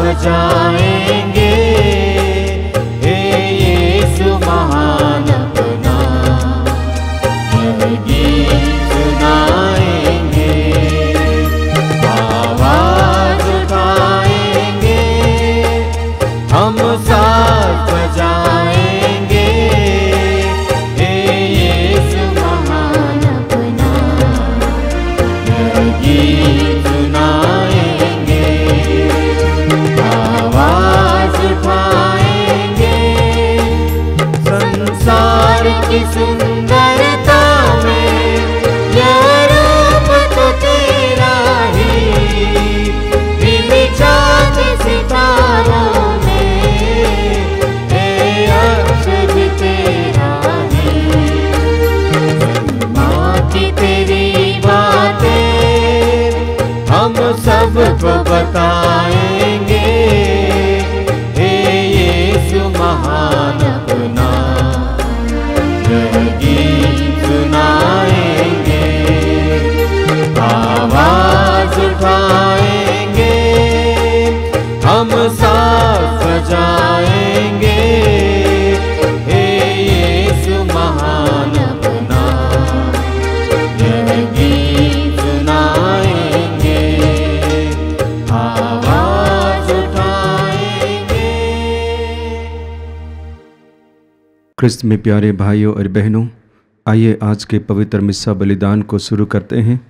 बजाएंगे, हे यीशु महान अपना यह गीत सुनाएंगे। आवाज उठाएंगे, हम साथ बजाएंगे, हे यीशु महान अपना यह गीत सुनाएंगे। आवाज उठाएंगे, संसार की सुंदरता में यह रूप तो तेरा ही, बिन चाँद सितारों में ये अक्ष भी तेरा ही। माँ की तेरी बातें हम सबको बताएंगे, हे यीशु महान अपना यह गीत सुनाएंगे। आवाज उठाएंगे, हम साथ बजाएंगे, हे यीशु महान अपना यह गीत सुनाएंगे। आवाज उठाएंगे। क्रिस्त में प्यारे भाइयों और बहनों, आइए आज के पवित्र मिस्सा बलिदान को शुरू करते हैं।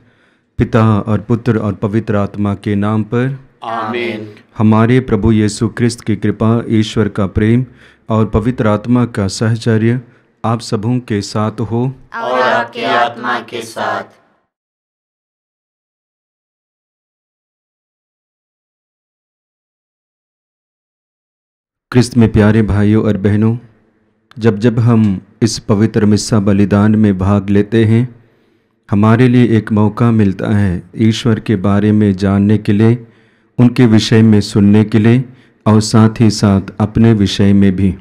पिता और पुत्र और पवित्र आत्मा के नाम पर आमीन। हमारे प्रभु यीशु क्रिस्त की कृपा, ईश्वर का प्रेम और पवित्र आत्मा का सहचर्य आप सबों के साथ हो। और आपके आत्मा के साथ। क्रिस्त में प्यारे भाइयों और बहनों, जब जब हम इस पवित्र मिस्सा बलिदान में भाग लेते हैं, हमारे लिए एक मौका मिलता है ईश्वर के बारे में जानने के लिए, उनके विषय में सुनने के लिए और साथ ही साथ अपने विषय में भी।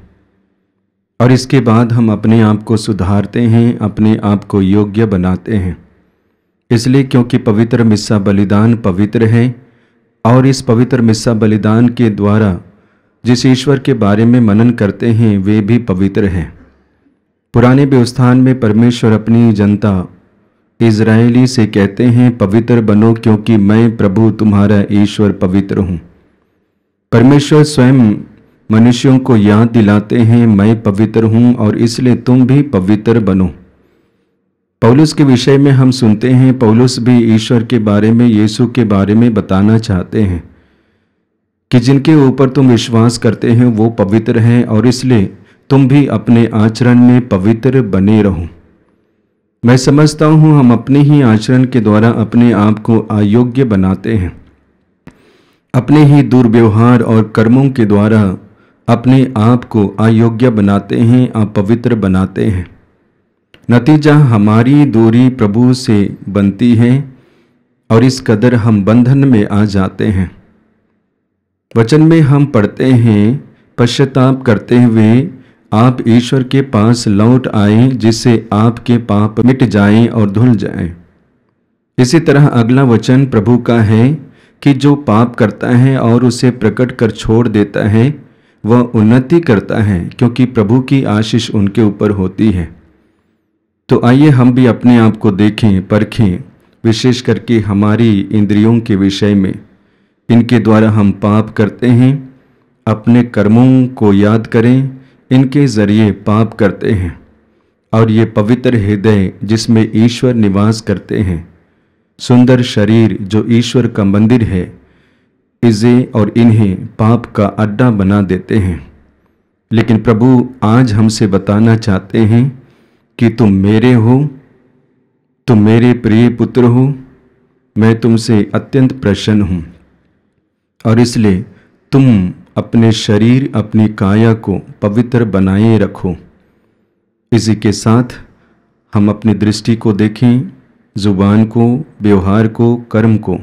और इसके बाद हम अपने आप को सुधारते हैं, अपने आप को योग्य बनाते हैं। इसलिए क्योंकि पवित्र मिस्सा बलिदान पवित्र है और इस पवित्र मिस्सा बलिदान के द्वारा जिस ईश्वर के बारे में मनन करते हैं वे भी पवित्र हैं। पुराने व्यवस्थान में परमेश्वर अपनी जनता इज़राइली से कहते हैं, पवित्र बनो क्योंकि मैं प्रभु तुम्हारा ईश्वर पवित्र हूँ। परमेश्वर स्वयं मनुष्यों को याद दिलाते हैं, मैं पवित्र हूँ और इसलिए तुम भी पवित्र बनो। पौलुस के विषय में हम सुनते हैं, पौलुस भी ईश्वर के बारे में, यीशु के बारे में बताना चाहते हैं कि जिनके ऊपर तुम विश्वास करते हैं वो पवित्र हैं और इसलिए तुम भी अपने आचरण में पवित्र बने रहो। मैं समझता हूँ हम अपने ही आचरण के द्वारा अपने आप को अयोग्य बनाते हैं, अपने ही दुर्व्यवहार और कर्मों के द्वारा अपने आप को अयोग्य बनाते हैं, अपवित्र बनाते हैं। नतीजा हमारी दूरी प्रभु से बनती है और इस कदर हम बंधन में आ जाते हैं। वचन में हम पढ़ते हैं, पश्चाताप करते हुए आप ईश्वर के पास लौट आए जिससे आपके पाप मिट जाएं और धुल जाएं। इसी तरह अगला वचन प्रभु का है कि जो पाप करता है और उसे प्रकट कर छोड़ देता है वह उन्नति करता है, क्योंकि प्रभु की आशीष उनके ऊपर होती है। तो आइए हम भी अपने आप को देखें, परखें, विशेष करके हमारी इंद्रियों के विषय में। इनके द्वारा हम पाप करते हैं, अपने कर्मों को याद करें, इनके जरिए पाप करते हैं। और ये पवित्र हृदय जिसमें ईश्वर निवास करते हैं, सुंदर शरीर जो ईश्वर का मंदिर है, इसे और इन्हें पाप का अड्डा बना देते हैं। लेकिन प्रभु आज हमसे बताना चाहते हैं कि तुम मेरे हो, तुम मेरे प्रिय पुत्र हो, मैं तुमसे अत्यंत प्रसन्न हूँ और इसलिए तुम अपने शरीर, अपनी काया को पवित्र बनाए रखो। इसी के साथ हम अपनी दृष्टि को देखें, जुबान को, व्यवहार को, कर्म को,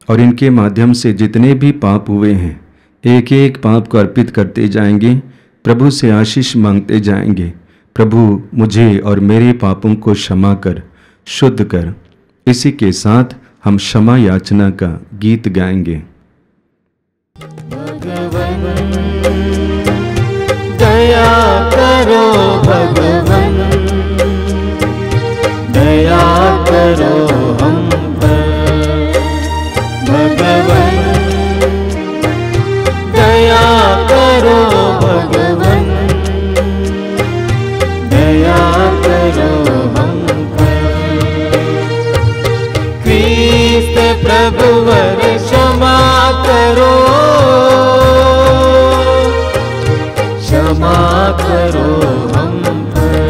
और इनके माध्यम से जितने भी पाप हुए हैं एक एक पाप को अर्पित करते जाएंगे, प्रभु से आशीष मांगते जाएंगे। प्रभु मुझे और मेरे पापों को क्षमा कर, शुद्ध कर। इसी के साथ हम क्षमा याचना का गीत गाएंगे। दया करो भगवन, दया करो हम पर भगवन, दया करो भगवन, दया करो हम पर। क्रिस्त प्रभुवर क्षमा करो, क्षमा करो हम पर।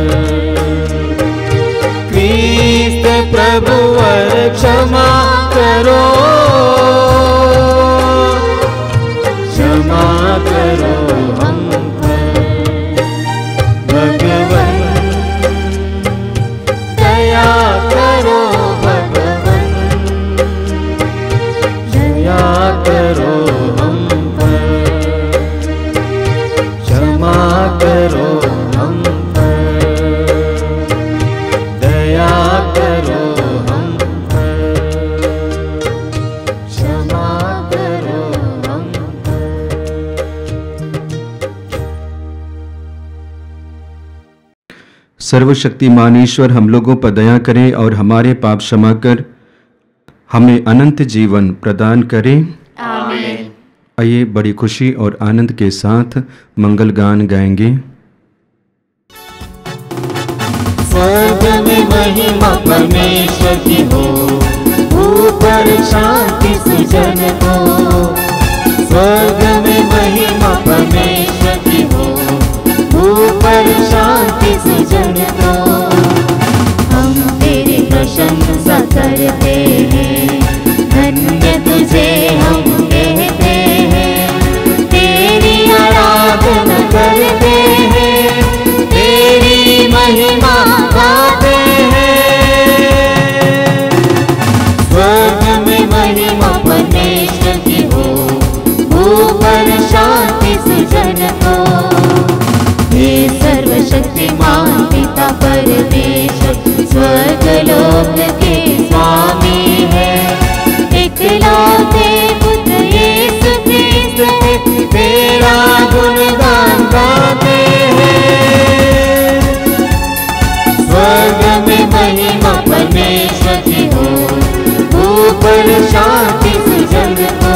क्रिस्त प्रभुवर क्षमा करो, क्षमा करो हम पर भगवन, दया करो भगवन, दया करो हम पर, क्षमा करो हम पर, दया करो हम पर, क्षमा करो हम पर। सर्वशक्तिमान ईश्वर हम लोगों पर दया करे और हमारे पाप क्षमा कर हमें अनंत जीवन प्रदान करे। आमीन। आइए बड़ी खुशी और आनंद के साथ मंगल गान गाएंगे। स्वर्ग में महिमा परमेश्वर की हो, ऊपर शांति सुजन को। स्वर्ग में महिमा परमेश्वर की हो, ऊपर शांति सुजन को। हम तेरी प्रशंसा करते हैं, धन्य तुझे हम कहते हैं। तेरी आराधना करते हैं, तेरी महिमा गाते हैं। स्वर्ग में महिमा परमेश्वर की हो, ऊपर शांति सुजन को। हे सर्वशक्तिमान पिता परमेश्वर, स्वर्ग लोक के स्वामी है। इकलौते पुत्र यीशु क्रिस्त है, तेरा गुणगान गाते हैं। स्वर्ग में महिमा परमेश्वर की हो, ऊपर शांति सुजन को।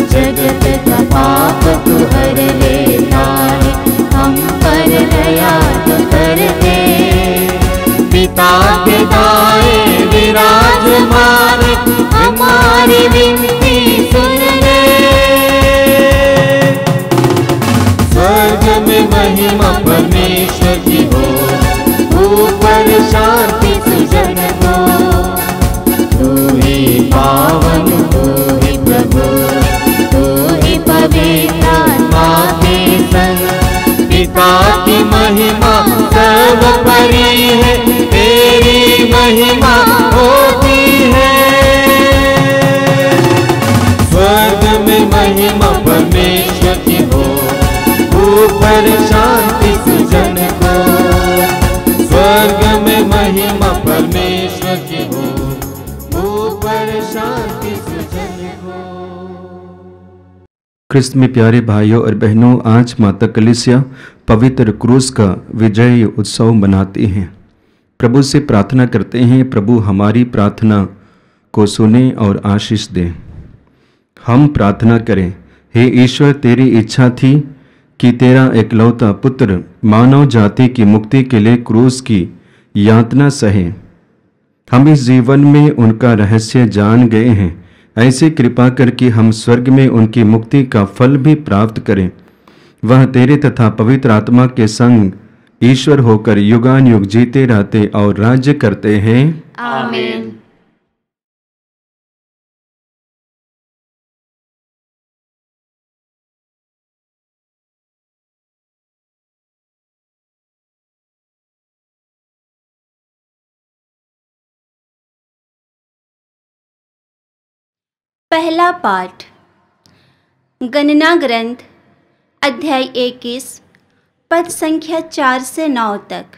जगत का पाप तू हर लेता है, हम पर दया तो कर दे। पिता के दाएं विराजमान, हमारी विनती सुन ले। स्वर्ग में महिमा परमेश्वर की हो, ऊपर शांति सुजन को। तू ही पावन, तू ही प्रभु, तू ही पवित्र आत्मा के संग। पिता की महिमा सर्वोपरि है, तेरी महिमा होती है। स्वर्ग में महिमा परमेश्वर की हो, ऊपर शांति सुजन को। स्वर्ग में महिमा परमेश्वर की हो, ऊपर शांति सुजन को। क्रिस्त में प्यारे भाइयों और बहनों, आज माता कलीसिया पवित्र क्रूस का विजय उत्सव मनाती हैं। प्रभु से प्रार्थना करते हैं, प्रभु हमारी प्रार्थना को सुने और आशीष दें। हम प्रार्थना करें, हे ईश्वर, तेरी इच्छा थी कि तेरा एकलौता पुत्र मानव जाति की मुक्ति के लिए क्रूस की यातना सहे। हम इस जीवन में उनका रहस्य जान गए हैं। ऐसे कृपा करके हम स्वर्ग में उनकी मुक्ति का फल भी प्राप्त करें। वह तेरे तथा पवित्र आत्मा के संग ईश्वर होकर युगान युग जीते रहते और राज्य करते हैं। आमीन। पहला पाठ गणना ग्रंथ अध्याय 21 पद संख्या 4 से 9 तक।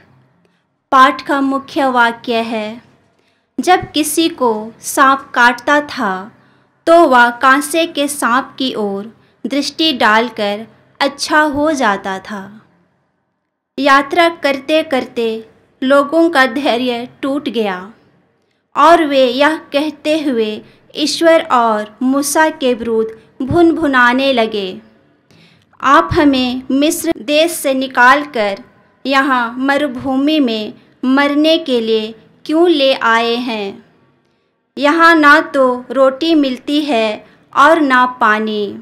पाठ का मुख्य वाक्य है, जब किसी को सांप काटता था तो वह कांसे के सांप की ओर दृष्टि डालकर अच्छा हो जाता था। यात्रा करते करते लोगों का धैर्य टूट गया और वे यह कहते हुए ईश्वर और मूसा के विरुद्ध भुनभुनाने लगे, आप हमें मिस्र देश से निकालकर यहाँ मरुभूमि में मरने के लिए क्यों ले आए हैं? यहाँ ना तो रोटी मिलती है और ना पानी।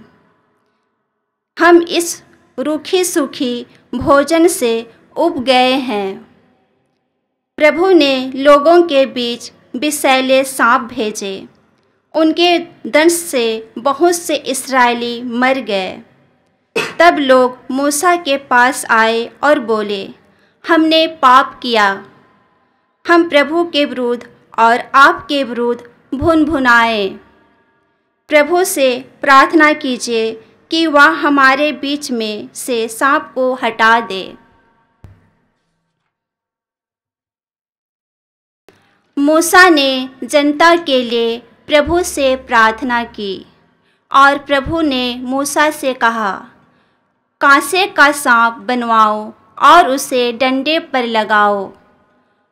हम इस रूखी सूखी भोजन से उब गए हैं। प्रभु ने लोगों के बीच विषैले सांप भेजे, उनके दंश से बहुत से इस्राएली मर गए। तब लोग मूसा के पास आए और बोले, हमने पाप किया, हम प्रभु के विरुद्ध और आपके विरुद्ध भुनभुनाए। प्रभु से प्रार्थना कीजिए कि वह हमारे बीच में से सांप को हटा दे। मूसा ने जनता के लिए प्रभु से प्रार्थना की और प्रभु ने मूसा से कहा, कांसे का सांप बनवाओ और उसे डंडे पर लगाओ।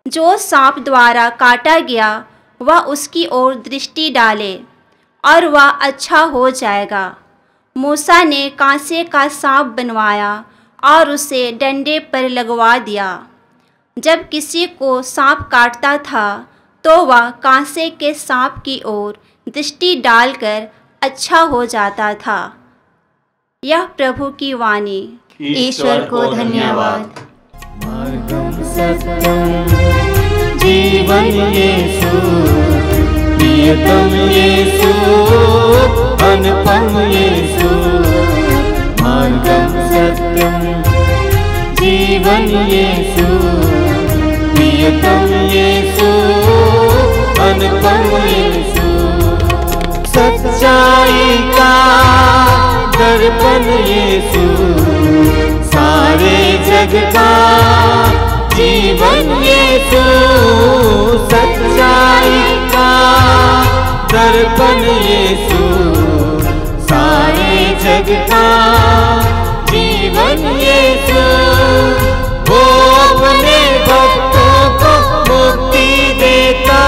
जो सांप द्वारा काटा गया वह उसकी ओर दृष्टि डाले और वह अच्छा हो जाएगा। मूसा ने कांसे का सांप बनवाया और उसे डंडे पर लगवा दिया। जब किसी को सांप काटता था तो वह कांसे के सांप की ओर दृष्टि डालकर अच्छा हो जाता था। यह प्रभु की वाणी। ईश्वर को धन्यवाद। मार्गम सत्यम जीवन यीशु, प्रियतम यीशु, अनुपम यीशु। मार्गम सत्यम जीवन यीशु, प्रियतम यीशु, अनुपम यीशु। सच्चाई का दर्पण यीशु, सारे जग का जीवन यीशु। सच्चाई का दर्पण यीशु, सारे जग का जीवन यीशु। वो अपने भक्तों को मुक्ति देता,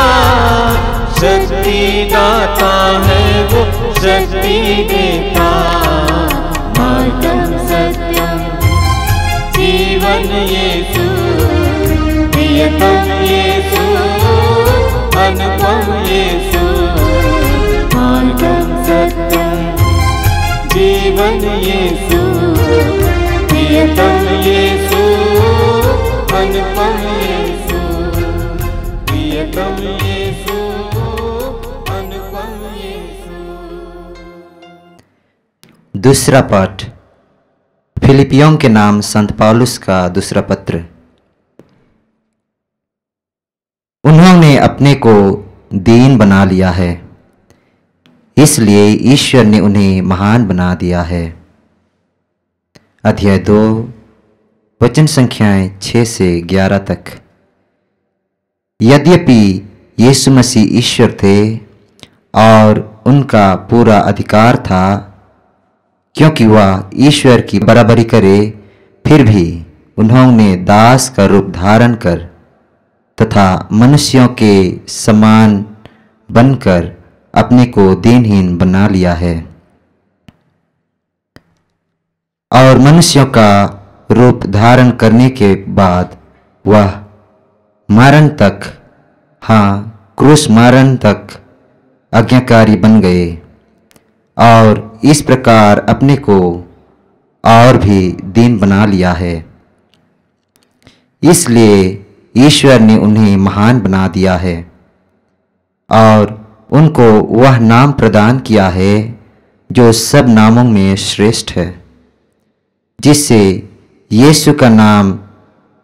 शक्ति दाता है वो, शक्ति देता। मार्गम सत्यम जीवन यीशु, प्रियतम यीशु, अनुपम यीशु। मार्गम सत्यम जीवन यीशु, प्रियतम यीशु, अनुपम यीशु। प्रियतम यीशु, अनुपम यीशु। दूसरा पाठ फिलिपियों के नाम संत पौलुस का दूसरा पत्र। उन्होंने अपने को दीन बना लिया है, इसलिए ईश्वर ने उन्हें महान बना दिया है। अध्याय 2 वचन संख्याएं 6 से 11 तक। यद्यपि यीशु मसीह ईश्वर थे और उनका पूरा अधिकार था, क्योंकि वह ईश्वर की बराबरी करे, फिर भी उन्होंने दास का रूप धारण कर तथा मनुष्यों के समान बनकर अपने को दीनहीन बना लिया है और मनुष्यों का रूप धारण करने के बाद वह मरण तक, हाँ क्रूस मरण तक आज्ञाकारी बन गए और इस प्रकार अपने को और भी दीन बना लिया है। इसलिए ईश्वर ने उन्हें महान बना दिया है और उनको वह नाम प्रदान किया है जो सब नामों में श्रेष्ठ है, जिससे यीशु का नाम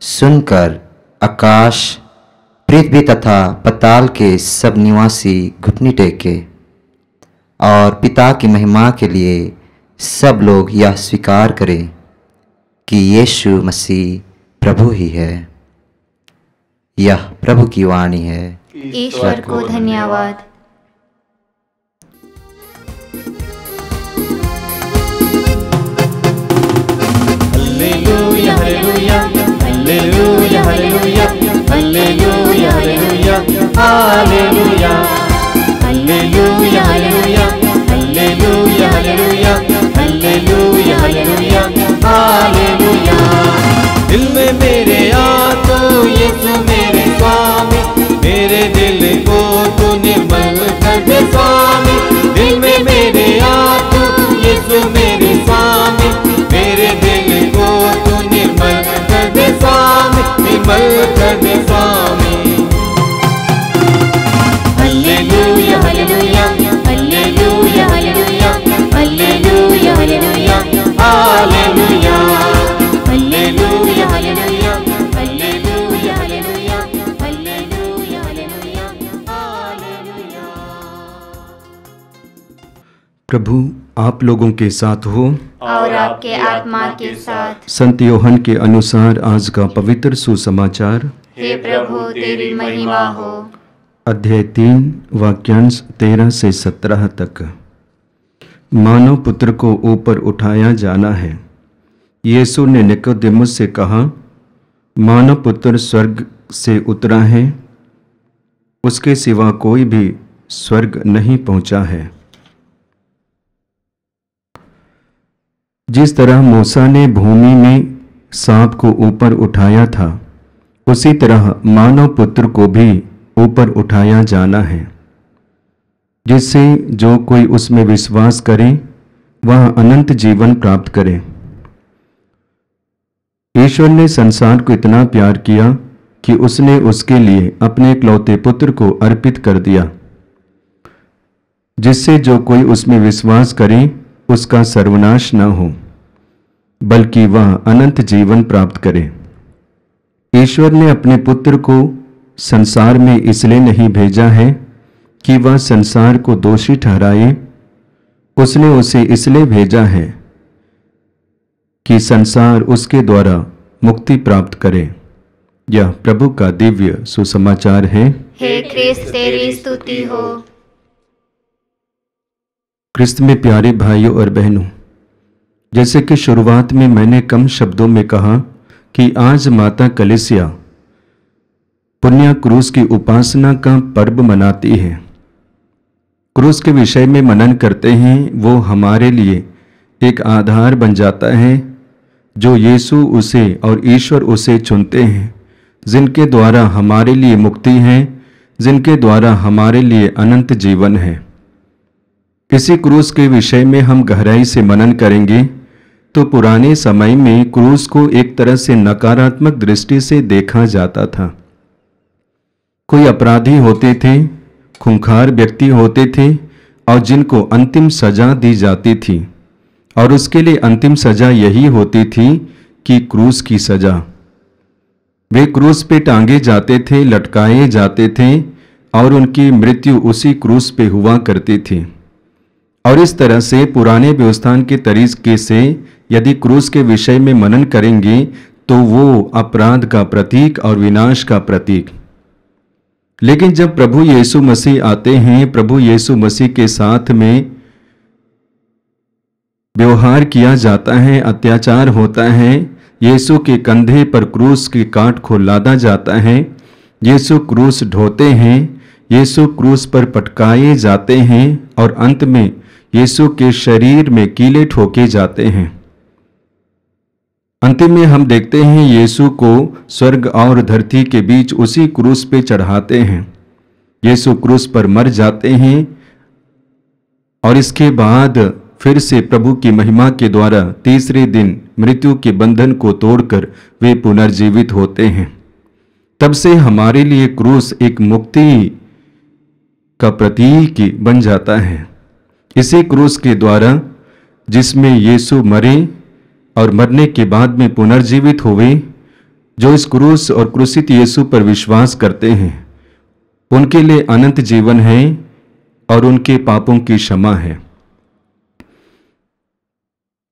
सुनकर आकाश, पृथ्वी तथा पाताल के सब निवासी घुटने टेके और पिता की महिमा के लिए सब लोग यह स्वीकार करें कि यीशु मसीह प्रभु ही है। यह प्रभु की वाणी है। ईश्वर को धन्यवाद। Hallelujah hallelujah hallelujah hallelujah hallelujah hallelujah hallelujah hallelujah hallelujah hallelujah. दिल में मेरे आ तो यीशु मेरे स्वामी, मेरे दिल को तू निर्मल कर दे स्वामी। दिल में मेरे आ तो यीशु मेरे स्वामी, मेरे दिल को तू निर्मल कर दे स्वामी, निर्मल कर दे स्वामी। Hallelujah hallelujah hallelujah hallelujah hallelujah hallelujah hallelujah hallelujah hallelujah hallelujah hallelujah hallelujah hallelujah. प्रभु आप लोगों के साथ हो और आपके आत्मा के साथ। संत योहन के अनुसार आज का पवित्र सुसमाचार। हे प्रभु तेरी महिमा हो। अध्याय 3 वाक्यांश 13 से 17 तक। मानव पुत्र को ऊपर उठाया जाना है। यीशु ने निकोदेमुस से कहा, मानव पुत्र स्वर्ग से उतरा है, उसके सिवा कोई भी स्वर्ग नहीं पहुंचा है। जिस तरह मूसा ने भूमि में सांप को ऊपर उठाया था, उसी तरह मानव पुत्र को भी ऊपर उठाया जाना है, जिससे जो कोई उसमें विश्वास करे वह अनंत जीवन प्राप्त करे। ईश्वर ने संसार को इतना प्यार किया कि उसने उसके लिए अपने इकलौते पुत्र को अर्पित कर दिया, जिससे जो कोई उसमें विश्वास करे उसका सर्वनाश न हो, बल्कि वह अनंत जीवन प्राप्त करे। ईश्वर ने अपने पुत्र को संसार में इसलिए नहीं भेजा है कि वह संसार को दोषी ठहराए, उसने उसे इसलिए भेजा है कि संसार उसके द्वारा मुक्ति प्राप्त करे। यह प्रभु का दिव्य सुसमाचार है। हे क्रिस्त तेरी स्तुति हो। क्रिस्त में प्यारे भाइयों और बहनों, जैसे कि शुरुआत में मैंने कम शब्दों में कहा कि आज माता कलीसिया पुण्य क्रूस की उपासना का पर्व मनाती है। क्रूस के विषय में मनन करते हैं, वो हमारे लिए एक आधार बन जाता है जो यीशु उसे और ईश्वर उसे चुनते हैं, जिनके द्वारा हमारे लिए मुक्ति है, जिनके द्वारा हमारे लिए अनंत जीवन है। इसी क्रूस के विषय में हम गहराई से मनन करेंगे तो पुराने समय में क्रूस को एक तरह से नकारात्मक दृष्टि से देखा जाता था। कोई अपराधी होते थे, खूंखार व्यक्ति होते थे और जिनको अंतिम सजा दी जाती थी, और उसके लिए अंतिम सजा यही होती थी कि क्रूस की सजा। वे क्रूस पे टांगे जाते थे, लटकाए जाते थे और उनकी मृत्यु उसी क्रूस पे हुआ करती थी। और इस तरह से पुराने व्यवस्थान के तरीके से यदि क्रूस के विषय में मनन करेंगे तो वो अपराध का प्रतीक और विनाश का प्रतीक। लेकिन जब प्रभु यीशु मसीह आते हैं, प्रभु यीशु मसीह के साथ में व्यवहार किया जाता है, अत्याचार होता है, यीशु के कंधे पर क्रूस की काट को लादा जाता है, यीशु क्रूस ढोते हैं, यीशु क्रूस पर पटकाए जाते हैं और अंत में यीशु के शरीर में कीले ठोके जाते हैं। अंतिम में हम देखते हैं यीशु को स्वर्ग और धरती के बीच उसी क्रूस पे चढ़ाते हैं। यीशु क्रूस पर मर जाते हैं और इसके बाद फिर से प्रभु की महिमा के द्वारा तीसरे दिन मृत्यु के बंधन को तोड़कर वे पुनर्जीवित होते हैं। तब से हमारे लिए क्रूस एक मुक्ति का प्रतीक बन जाता है। इसी क्रूस के द्वारा जिसमें यीशु मरे और मरने के बाद में पुनर्जीवित हुए, जो इस क्रूस और क्रूसित यीशु पर विश्वास करते हैं उनके लिए अनंत जीवन है और उनके पापों की क्षमा है।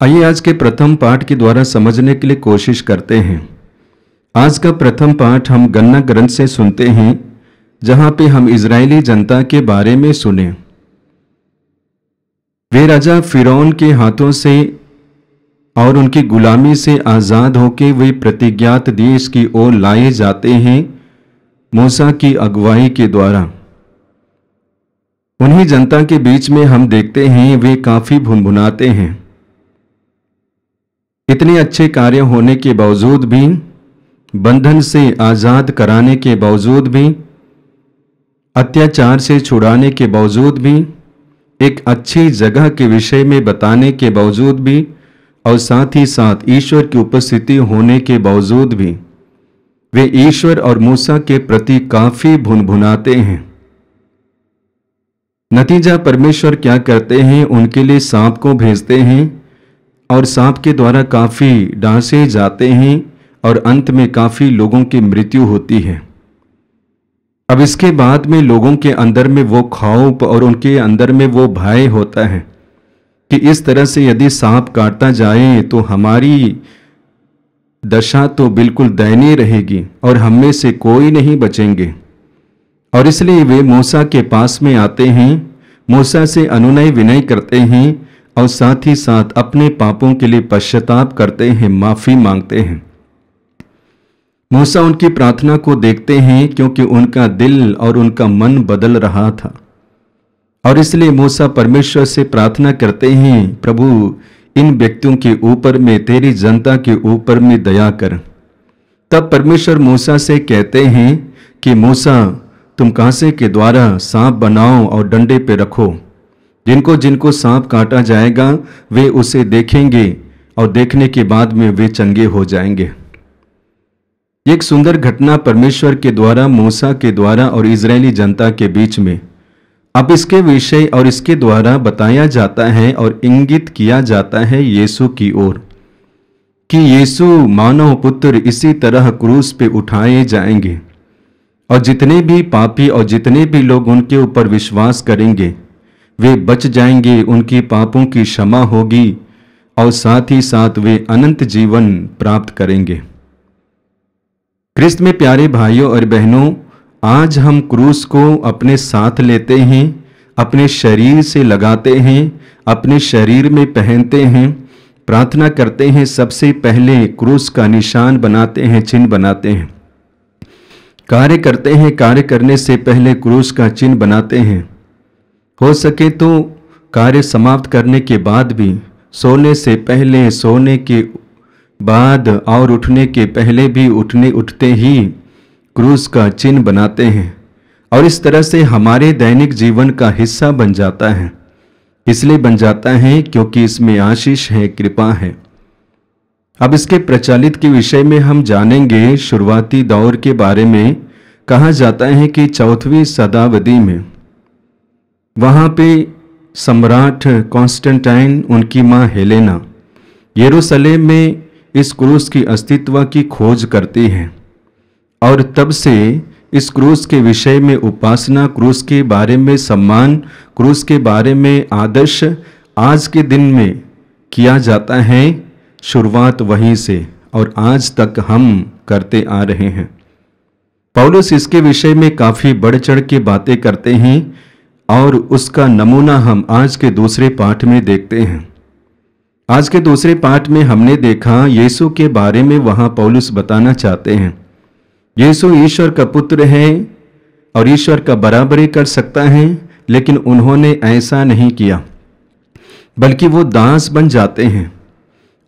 आइए आज के प्रथम पाठ के द्वारा समझने के लिए कोशिश करते हैं। आज का प्रथम पाठ हम गन्ना ग्रंथ से सुनते हैं, जहां पे हम इजरायली जनता के बारे में सुने। वे राजा फिरौन के हाथों से और उनकी गुलामी से आज़ाद होकर वे प्रतिज्ञात देश की ओर लाए जाते हैं मूसा की अगुवाई के द्वारा। उन्हीं जनता के बीच में हम देखते हैं वे काफी भुनभुनाते हैं। इतने अच्छे कार्य होने के बावजूद भी, बंधन से आज़ाद कराने के बावजूद भी, अत्याचार से छुड़ाने के बावजूद भी, एक अच्छी जगह के विषय में बताने के बावजूद भी, और साथ ही साथ ईश्वर की उपस्थिति होने के बावजूद भी वे ईश्वर और मूसा के प्रति काफी भुनभुनाते हैं। नतीजा परमेश्वर क्या करते हैं, उनके लिए सांप को भेजते हैं और सांप के द्वारा काफी डांसे जाते हैं और अंत में काफी लोगों की मृत्यु होती है। अब इसके बाद में लोगों के अंदर में वो खौफ और उनके अंदर में वो भय होता है कि इस तरह से यदि सांप काटता जाए तो हमारी दशा तो बिल्कुल दयनीय रहेगी और हम में से कोई नहीं बचेंगे। और इसलिए वे मूसा के पास में आते हैं, मूसा से अनुनय विनय करते हैं और साथ ही साथ अपने पापों के लिए पश्चाताप करते हैं, माफी मांगते हैं। मूसा उनकी प्रार्थना को देखते हैं क्योंकि उनका दिल और उनका मन बदल रहा था और इसलिए मूसा परमेश्वर से प्रार्थना करते हैं, प्रभु इन व्यक्तियों के ऊपर में, तेरी जनता के ऊपर में दया कर। तब परमेश्वर मूसा से कहते हैं कि मूसा तुम कांसे के द्वारा सांप बनाओ और डंडे पे रखो, जिनको जिनको सांप काटा जाएगा वे उसे देखेंगे और देखने के बाद में वे चंगे हो जाएंगे। एक सुंदर घटना परमेश्वर के द्वारा, मूसा के द्वारा और इजरायली जनता के बीच में अब इसके विषय और इसके द्वारा बताया जाता है और इंगित किया जाता है यीशु की ओर कि यीशु मानव पुत्र इसी तरह क्रूस पे उठाए जाएंगे और जितने भी पापी और जितने भी लोग उनके ऊपर विश्वास करेंगे वे बच जाएंगे, उनकी पापों की क्षमा होगी और साथ ही साथ वे अनंत जीवन प्राप्त करेंगे। क्रिस्त में प्यारे भाइयों और बहनों, आज हम क्रूस को अपने साथ लेते हैं, अपने शरीर से लगाते हैं, अपने शरीर में पहनते हैं, प्रार्थना करते हैं, सबसे पहले क्रूस का निशान बनाते हैं, चिन्ह बनाते हैं। कार्य करते हैं, कार्य करने से पहले क्रूस का चिन्ह बनाते हैं। हो सके तो कार्य समाप्त करने के बाद भी, सोने से पहले, सोने के बाद और उठने के पहले भी, उठते ही क्रूस का चिन्ह बनाते हैं और इस तरह से हमारे दैनिक जीवन का हिस्सा बन जाता है। इसलिए बन जाता है क्योंकि इसमें आशीष है, कृपा है। अब इसके प्रचलित के विषय में हम जानेंगे। शुरुआती दौर के बारे में कहा जाता है कि 4वीं शताब्दी में वहाँ पे सम्राट कॉन्स्टेंटाइन, उनकी माँ हेलेना यरूशलेम में इस क्रूस की अस्तित्व की खोज करती है और तब से इस क्रूस के विषय में उपासना, क्रूस के बारे में सम्मान, क्रूस के बारे में आदर्श आज के दिन में किया जाता है। शुरुआत वहीं से और आज तक हम करते आ रहे हैं। पौलुस इसके विषय में काफी बढ़ चढ़ के बातें करते हैं और उसका नमूना हम आज के दूसरे पाठ में देखते हैं। आज के दूसरे पाठ में हमने देखा यीशु के बारे में, वहां पौलुस बताना चाहते हैं यीशु ईश्वर का पुत्र है और ईश्वर का बराबरी कर सकता है, लेकिन उन्होंने ऐसा नहीं किया, बल्कि वो दास बन जाते हैं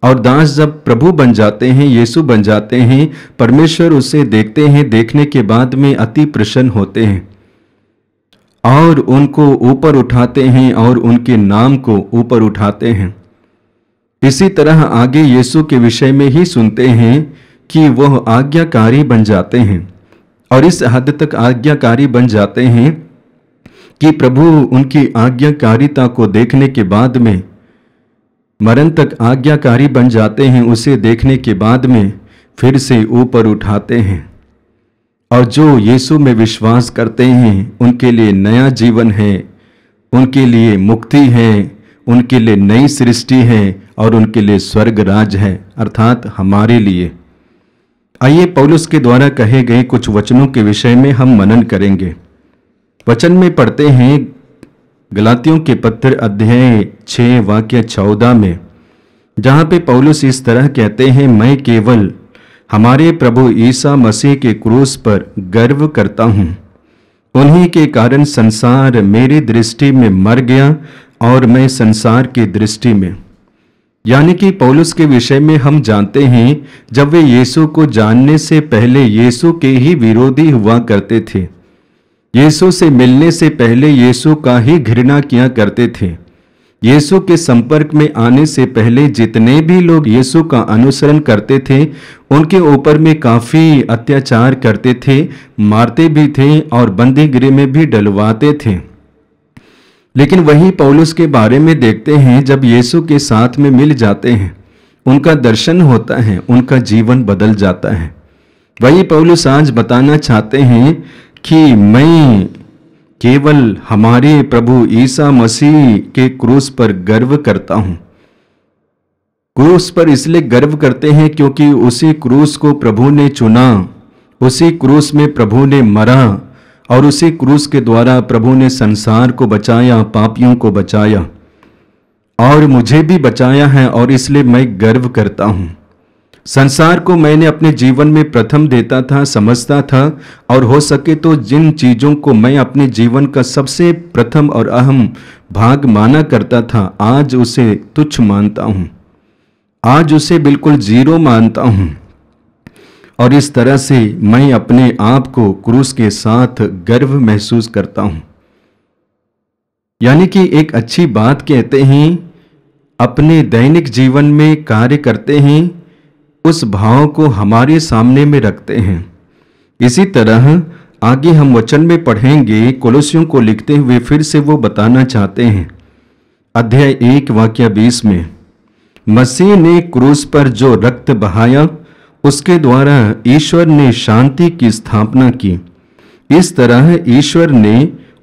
और दास जब प्रभु बन जाते हैं, यीशु बन जाते हैं, परमेश्वर उसे देखते हैं, देखने के बाद में अति प्रसन्न होते हैं और उनको ऊपर उठाते हैं और उनके नाम को ऊपर उठाते हैं। इसी तरह आगे यीशु के विषय में ही सुनते हैं कि वह आज्ञाकारी बन जाते हैं और इस हद तक आज्ञाकारी बन जाते हैं कि प्रभु उनकी आज्ञाकारिता को देखने के बाद में मरण तक आज्ञाकारी बन जाते हैं। उसे देखने के बाद में फिर से ऊपर उठाते हैं और जो यीशु में विश्वास करते हैं उनके लिए नया जीवन है, उनके लिए मुक्ति है, उनके लिए नई सृष्टि है और उनके लिए स्वर्ग राज है, अर्थात हमारे लिए। आइए पौलुस के द्वारा कहे गए कुछ वचनों के विषय में हम मनन करेंगे। वचन में पढ़ते हैं गलातियों के पत्र अध्याय 6 वाक्य 14 में, जहाँ पे पौलुस इस तरह कहते हैं, मैं केवल हमारे प्रभु ईसा मसीह के क्रूस पर गर्व करता हूँ। उन्हीं के कारण संसार मेरी दृष्टि में मर गया और मैं संसार की दृष्टि में। यानी कि पौलुस के विषय में हम जानते हैं, जब वे यीशु को जानने से पहले यीशु के ही विरोधी हुआ करते थे। यीशु से मिलने से पहले यीशु का ही घृणा किया करते थे। यीशु के संपर्क में आने से पहले जितने भी लोग यीशु का अनुसरण करते थे, उनके ऊपर में काफी अत्याचार करते थे, मारते भी थे और बंदी गृह में भी डलवाते थे। लेकिन वही पौलुस के बारे में देखते हैं, जब यीशु के साथ में मिल जाते हैं, उनका दर्शन होता है, उनका जीवन बदल जाता है। वही पौलुस आज बताना चाहते हैं कि मैं केवल हमारे प्रभु ईसा मसीह के क्रूस पर गर्व करता हूं। क्रूस पर इसलिए गर्व करते हैं क्योंकि उसी क्रूस को प्रभु ने चुना, उसी क्रूस में प्रभु ने मरा और उसी क्रूस के द्वारा प्रभु ने संसार को बचाया, पापियों को बचाया और मुझे भी बचाया है, और इसलिए मैं गर्व करता हूं। संसार को मैंने अपने जीवन में प्रथम देता था, समझता था, और हो सके तो जिन चीजों को मैं अपने जीवन का सबसे प्रथम और अहम भाग माना करता था, आज उसे तुच्छ मानता हूं, आज उसे बिल्कुल जीरो मानता हूं। और इस तरह से मैं अपने आप को क्रूस के साथ गर्व महसूस करता हूं। यानी कि एक अच्छी बात कहते हैं, अपने दैनिक जीवन में कार्य करते हैं, उस भाव को हमारे सामने में रखते हैं। इसी तरह आगे हम वचन में पढ़ेंगे, कोलोसियों को लिखते हुए फिर से वो बताना चाहते हैं, अध्याय 1 वाक्य 20 में, मसीह ने क्रूस पर जो रक्त बहाया उसके द्वारा ईश्वर ने शांति की स्थापना की। इस तरह ईश्वर ने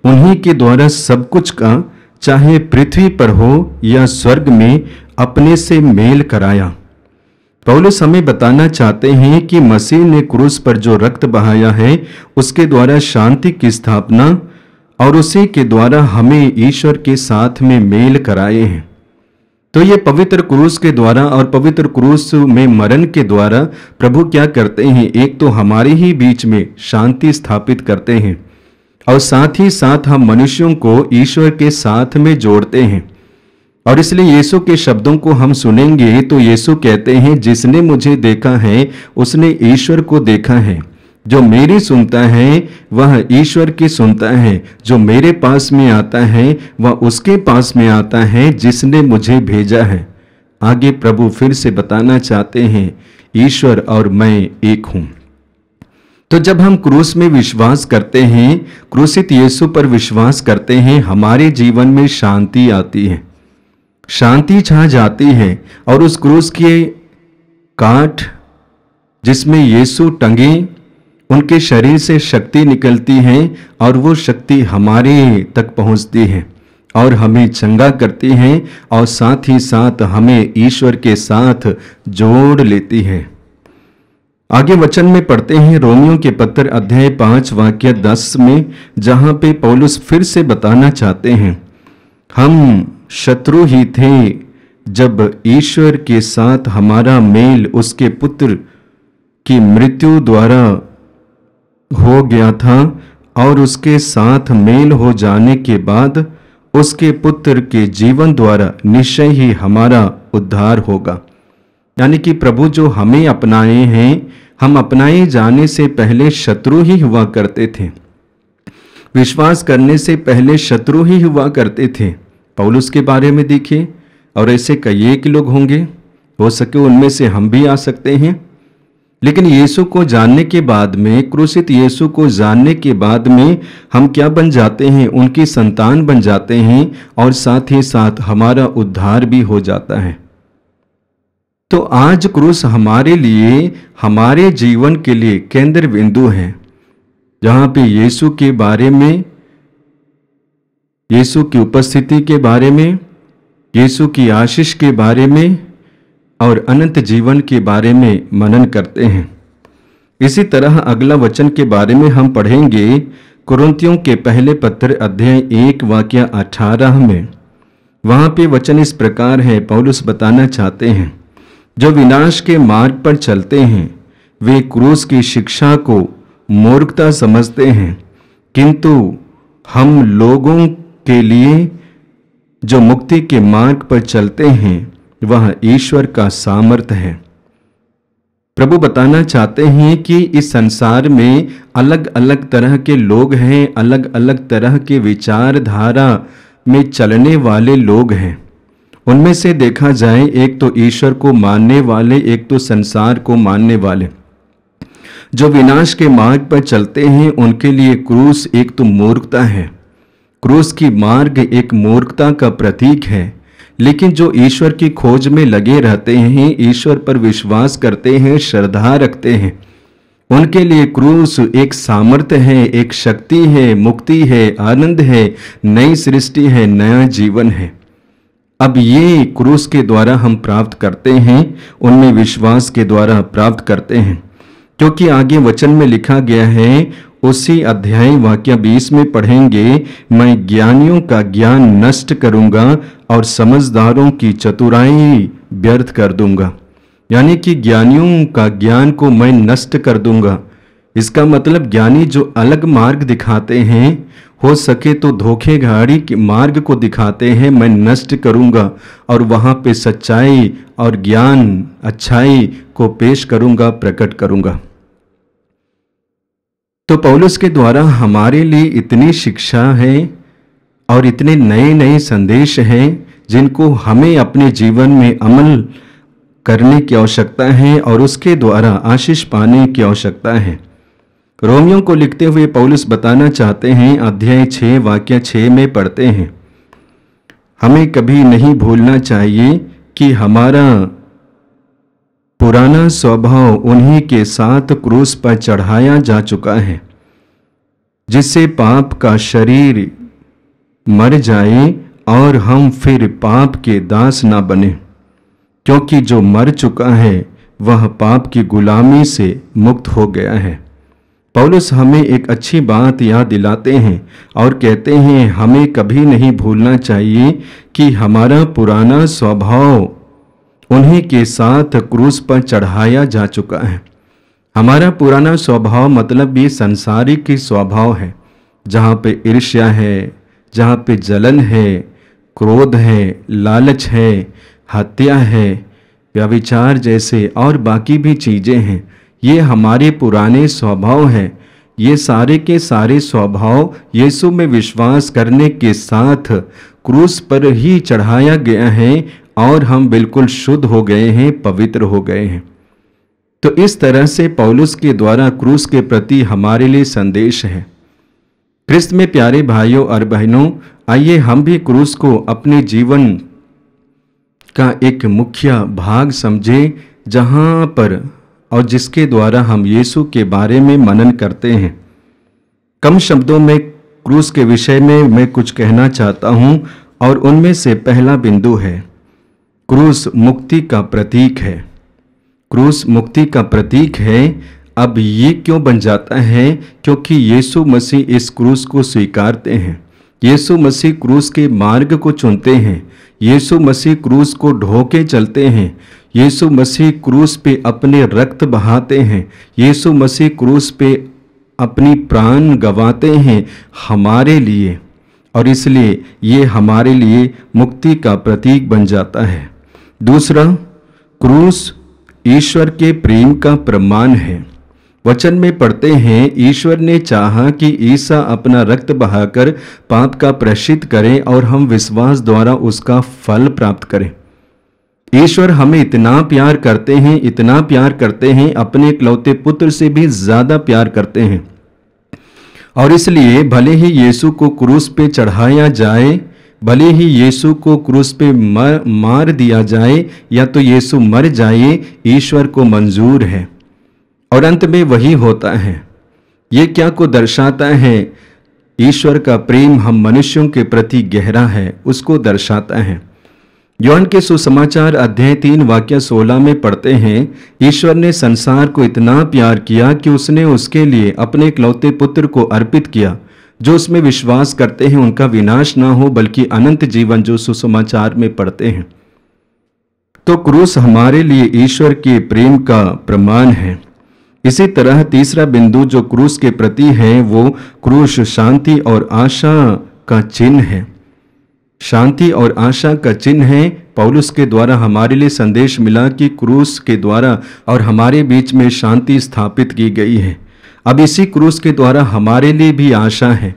उन्हीं के द्वारा सब कुछ का, चाहे पृथ्वी पर हो या स्वर्ग में, अपने से मेल कराया। पौलुस हमें बताना चाहते हैं कि मसीह ने क्रूस पर जो रक्त बहाया है उसके द्वारा शांति की स्थापना और उसी के द्वारा हमें ईश्वर के साथ में मेल कराए हैं। तो ये पवित्र क्रूस के द्वारा और पवित्र क्रूस में मरण के द्वारा प्रभु क्या करते हैं, एक तो हमारे ही बीच में शांति स्थापित करते हैं और साथ ही साथ हम मनुष्यों को ईश्वर के साथ में जोड़ते हैं। और इसलिए यीशु के शब्दों को हम सुनेंगे तो यीशु कहते हैं, जिसने मुझे देखा है उसने ईश्वर को देखा है। जो मेरी सुनता है वह ईश्वर की सुनता है। जो मेरे पास में आता है वह उसके पास में आता है जिसने मुझे भेजा है। आगे प्रभु फिर से बताना चाहते हैं, ईश्वर और मैं एक हूं। तो जब हम क्रूस में विश्वास करते हैं, क्रूसित यीशु पर विश्वास करते हैं, हमारे जीवन में शांति आती है, शांति छा जाती है। और उस क्रूस के काट जिसमें यीशु टंगे, उनके शरीर से शक्ति निकलती है और वो शक्ति हमारे तक पहुंचती है और हमें चंगा करती है और साथ ही साथ हमें ईश्वर के साथ जोड़ लेती है। आगे वचन में पढ़ते हैं रोमियों के पत्र अध्याय 5 वाक्य 10 में, जहां पे पौलुस फिर से बताना चाहते हैं, हम शत्रु ही थे जब ईश्वर के साथ हमारा मेल उसके पुत्र की मृत्यु द्वारा हो गया था और उसके साथ मेल हो जाने के बाद उसके पुत्र के जीवन द्वारा निश्चय ही हमारा उद्धार होगा। यानी कि प्रभु जो हमें अपनाए हैं, हम अपनाए जाने से पहले शत्रु ही हुआ करते थे, विश्वास करने से पहले शत्रु ही हुआ करते थे। पौलुस के बारे में देखिए, और ऐसे कई एक लोग होंगे, हो सके उनमें से हम भी आ सकते हैं। लेकिन यीशु को जानने के बाद में, क्रूसित यीशु को जानने के बाद में हम क्या बन जाते हैं, उनकी संतान बन जाते हैं और साथ ही साथ हमारा उद्धार भी हो जाता है। तो आज क्रूस हमारे लिए, हमारे जीवन के लिए केंद्र बिंदु है, जहां पे यीशु के बारे में, यीशु की उपस्थिति के बारे में, यीशु की आशीष के बारे में और अनंत जीवन के बारे में मनन करते हैं। इसी तरह अगला वचन के बारे में हम पढ़ेंगे कुरिन्थियों के पहले पत्र अध्याय 1 वाक्य 18 में, वहाँ पे वचन इस प्रकार है, पौलुस बताना चाहते हैं, जो विनाश के मार्ग पर चलते हैं वे क्रूस की शिक्षा को मूर्खता समझते हैं, किंतु हम लोगों के लिए जो मुक्ति के मार्ग पर चलते हैं वह ईश्वर का सामर्थ्य है। प्रभु बताना चाहते हैं कि इस संसार में अलग अलग तरह के लोग हैं, अलग अलग तरह के विचारधारा में चलने वाले लोग हैं। उनमें से देखा जाए, एक तो ईश्वर को मानने वाले, एक तो संसार को मानने वाले। जो विनाश के मार्ग पर चलते हैं उनके लिए क्रूस एक तो मूर्खता है, क्रूस की मार्ग एक मूर्खता का प्रतीक है। लेकिन जो ईश्वर की खोज में लगे रहते हैं, ईश्वर पर विश्वास करते हैं, श्रद्धा रखते हैं, उनके लिए क्रूस एक सामर्थ्य है, एक शक्ति है, मुक्ति है, आनंद है, नई सृष्टि है, नया जीवन है। अब ये क्रूस के द्वारा हम प्राप्त करते हैं, उनमें विश्वास के द्वारा प्राप्त करते हैं। क्योंकि आगे वचन में लिखा गया है, उसी अध्याय वाक्य 20 में पढ़ेंगे, मैं ज्ञानियों का ज्ञान नष्ट करूंगा और समझदारों की चतुराई व्यर्थ कर दूंगा। यानी कि ज्ञानियों का ज्ञान को मैं नष्ट कर दूंगा। इसका मतलब ज्ञानी जो अलग मार्ग दिखाते हैं, हो सके तो धोखेधड़ी के मार्ग को दिखाते हैं, मैं नष्ट करूंगा और वहां पे सच्चाई और ज्ञान, अच्छाई को पेश करूंगा, प्रकट करूंगा। तो पौलुस के द्वारा हमारे लिए इतनी शिक्षा है और इतने नए नए संदेश हैं जिनको हमें अपने जीवन में अमल करने की आवश्यकता है और उसके द्वारा आशीष पाने की आवश्यकता है। रोमियों को लिखते हुए पौलुस बताना चाहते हैं, अध्याय 6 वाक्य 6 में पढ़ते हैं, हमें कभी नहीं भूलना चाहिए कि हमारा पुराना स्वभाव उन्हीं के साथ क्रूस पर चढ़ाया जा चुका है, जिससे पाप का शरीर मर जाए और हम फिर पाप के दास ना बने, क्योंकि जो मर चुका है वह पाप की गुलामी से मुक्त हो गया है। पौलुस हमें एक अच्छी बात याद दिलाते हैं और कहते हैं, हमें कभी नहीं भूलना चाहिए कि हमारा पुराना स्वभाव उन्हीं के साथ क्रूस पर चढ़ाया जा चुका है। हमारा पुराना स्वभाव मतलब ये संसारिक की स्वभाव है, जहाँ पे ईर्ष्या है, जहाँ पे जलन है, क्रोध है, लालच है, हत्या है, व्यभिचार जैसे और बाकी भी चीज़ें हैं। ये हमारे पुराने स्वभाव हैं। ये सारे के सारे स्वभाव यीशु में विश्वास करने के साथ क्रूस पर ही चढ़ाया गया है और हम बिल्कुल शुद्ध हो गए हैं, पवित्र हो गए हैं। तो इस तरह से पौलुस के द्वारा क्रूस के प्रति हमारे लिए संदेश है। क्रिस्त में प्यारे भाइयों और बहनों, आइए हम भी क्रूस को अपने जीवन का एक मुख्य भाग समझें, जहां पर और जिसके द्वारा हम यीशु के बारे में मनन करते हैं। कम शब्दों में क्रूस के विषय में मैं कुछ कहना चाहता हूं और उनमें से पहला बिंदु है, क्रूस मुक्ति का प्रतीक है। क्रूस मुक्ति का प्रतीक है। अब ये क्यों बन जाता है? क्योंकि यीशु मसीह इस क्रूस को स्वीकारते हैं। यीशु मसीह क्रूस के मार्ग को चुनते हैं। यीशु मसीह क्रूस को ढोके चलते हैं। यीशु मसीह क्रूस पे अपने रक्त बहाते हैं। यीशु मसीह क्रूस पे अपनी प्राण गंवाते हैं हमारे लिए, और इसलिए ये हमारे लिए मुक्ति का प्रतीक बन जाता है। दूसरा, क्रूस ईश्वर के प्रेम का प्रमाण है। वचन में पढ़ते हैं, ईश्वर ने चाहा कि ईसा अपना रक्त बहाकर पाप का प्रायश्चित करें और हम विश्वास द्वारा उसका फल प्राप्त करें। ईश्वर हमें इतना प्यार करते हैं, इतना प्यार करते हैं, अपने इकलौते पुत्र से भी ज्यादा प्यार करते हैं। और इसलिए भले ही यीशु को क्रूस पे चढ़ाया जाए, भले ही यीशु को क्रूस पे मार दिया जाए या तो यीशु मर जाए, ईश्वर को मंजूर है और अंत में वही होता है। ये क्या को दर्शाता है? ईश्वर का प्रेम हम मनुष्यों के प्रति गहरा है, उसको दर्शाता है। योहन के सुसमाचार अध्याय 3 वाक्य 16 में पढ़ते हैं, ईश्वर ने संसार को इतना प्यार किया कि उसने उसके लिए अपने इकलौते पुत्र को अर्पित किया, जो उसमें विश्वास करते हैं उनका विनाश ना हो बल्कि अनंत जीवन जो सुसमाचार में पढ़ते हैं। तो क्रूस हमारे लिए ईश्वर के प्रेम का प्रमाण है। इसी तरह तीसरा बिंदु जो क्रूस के प्रति है वो क्रूस शांति और आशा का चिन्ह है। शांति और आशा का चिन्ह है। पौलुस के द्वारा हमारे लिए संदेश मिला कि क्रूस के द्वारा और हमारे बीच में शांति स्थापित की गई है। अब इसी क्रूस के द्वारा हमारे लिए भी आशा है।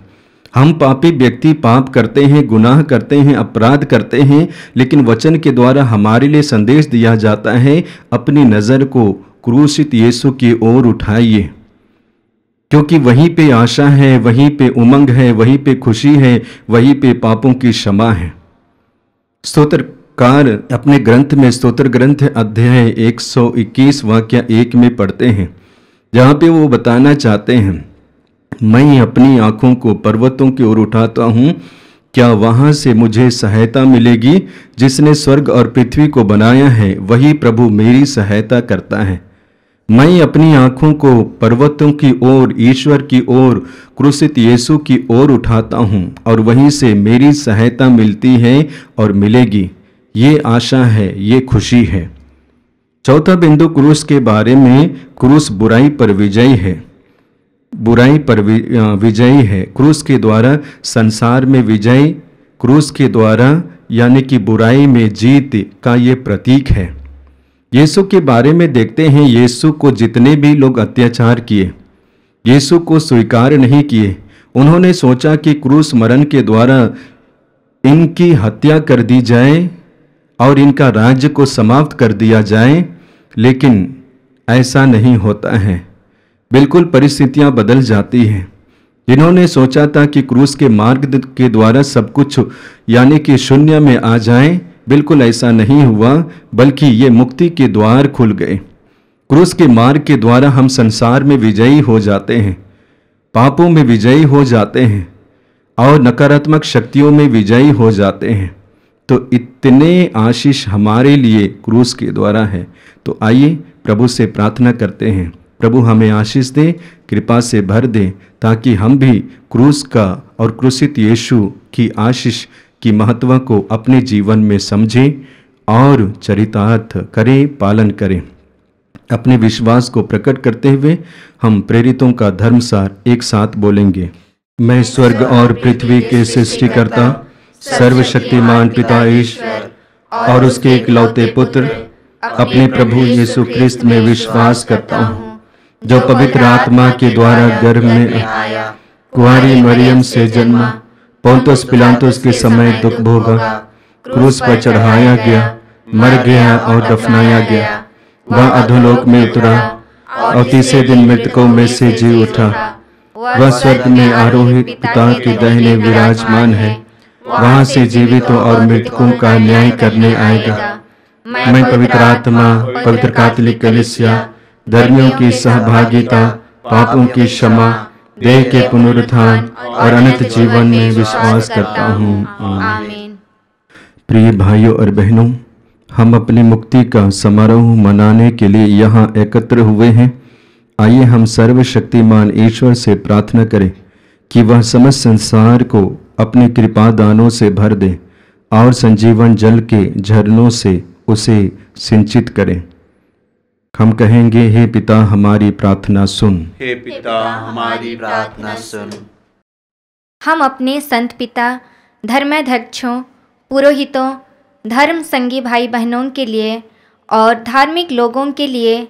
हम पापी व्यक्ति पाप करते हैं, गुनाह करते हैं, अपराध करते हैं, लेकिन वचन के द्वारा हमारे लिए संदेश दिया जाता है अपनी नज़र को क्रूसित यीशु की ओर उठाइए, क्योंकि वहीं पे आशा है, वहीं पे उमंग है, वहीं पे खुशी है, वहीं पे पापों की क्षमा है। स्तोत्रकार अपने ग्रंथ में स्तोत्र ग्रंथ अध्याय 121 वाक्य 1 में पढ़ते हैं, जहाँ पे वो बताना चाहते हैं, मैं अपनी आंखों को पर्वतों की ओर उठाता हूँ, क्या वहाँ से मुझे सहायता मिलेगी? जिसने स्वर्ग और पृथ्वी को बनाया है वही प्रभु मेरी सहायता करता है। मैं अपनी आंखों को पर्वतों की ओर, ईश्वर की ओर, क्रूसित यीशु की ओर उठाता हूँ और वहीं से मेरी सहायता मिलती है और मिलेगी। ये आशा है, ये खुशी है। चौथा बिंदु क्रूस के बारे में, क्रूस बुराई पर विजयी है। बुराई पर विजयी है। क्रूस के द्वारा संसार में विजय, क्रूस के द्वारा यानी कि बुराई में जीत का ये प्रतीक है। यीशु के बारे में देखते हैं, यीशु को जितने भी लोग अत्याचार किए, यीशु को स्वीकार नहीं किए, उन्होंने सोचा कि क्रूस मरण के द्वारा इनकी हत्या कर दी जाए और इनका राज्य को समाप्त कर दिया जाए, लेकिन ऐसा नहीं होता है। बिल्कुल परिस्थितियां बदल जाती हैं। जिन्होंने सोचा था कि क्रूस के मार्ग के द्वारा सब कुछ यानी कि शून्य में आ जाए, बिल्कुल ऐसा नहीं हुआ, बल्कि ये मुक्ति के द्वार खुल गए। क्रूस के मार्ग के द्वारा हम संसार में विजयी हो जाते हैं, पापों में विजयी हो जाते हैं और नकारात्मक शक्तियों में विजयी हो जाते हैं। तो इतने आशीष हमारे लिए क्रूस के द्वारा है। तो आइए प्रभु से प्रार्थना करते हैं, प्रभु हमें आशीष दे, कृपा से भर दे, ताकि हम भी क्रूस का और क्रूसित यीशु की आशीष की महत्व को अपने जीवन में समझें और चरितार्थ करें, पालन करें। अपने विश्वास को प्रकट करते हुए हम प्रेरितों का धर्मसार एक साथ बोलेंगे। मैं स्वर्ग और पृथ्वी के सृष्टिकर्ता सर्वशक्तिमान पिता ईश्वर और उसके इकलौते पुत्र अपने प्रभु यीशु क्रिस्त में विश्वास करता हूँ, जो पवित्र आत्मा के द्वारा गर्भ में आया, कुंवारी मरियम से जन्मा, पोंतुस पिलातुस के समय दुख भोगा, क्रूस पर चढ़ाया गया, मर गया और दफनाया गया, वह अधोलोक में उतरा और तीसरे दिन मृतकों में से जी उठा, वह स्वर्ग में आरोहित पिता के दाहिने विराजमान है, वहां से जीवितों और मृतकों का न्याय करने आएगा। मैं पवित्र आत्मा, पवित्र कैथोलिक कलीसिया, धर्मियों की सहभागिता, पापों की क्षमा, देह के पुनरुत्थान और अनंत जीवन में विश्वास करता हूँ। आमीन। प्रिय भाइयों और बहनों, हम अपनी मुक्ति का समारोह मनाने के लिए यहाँ एकत्र हुए हैं। आइए हम सर्वशक्तिमान ईश्वर से प्रार्थना करें कि वह समस्त संसार को अपने कृपा दानों से भर दे और संजीवन जल के झरनों से उसे सिंचित करें। हम कहेंगे, हे पिता हमारी प्रार्थना सुन। हे पिता हमारी प्रार्थना सुन। हम अपने संत पिता, धर्माध्यक्षों, पुरोहितों, धर्म संगी भाई बहनों के लिए और धार्मिक लोगों के लिए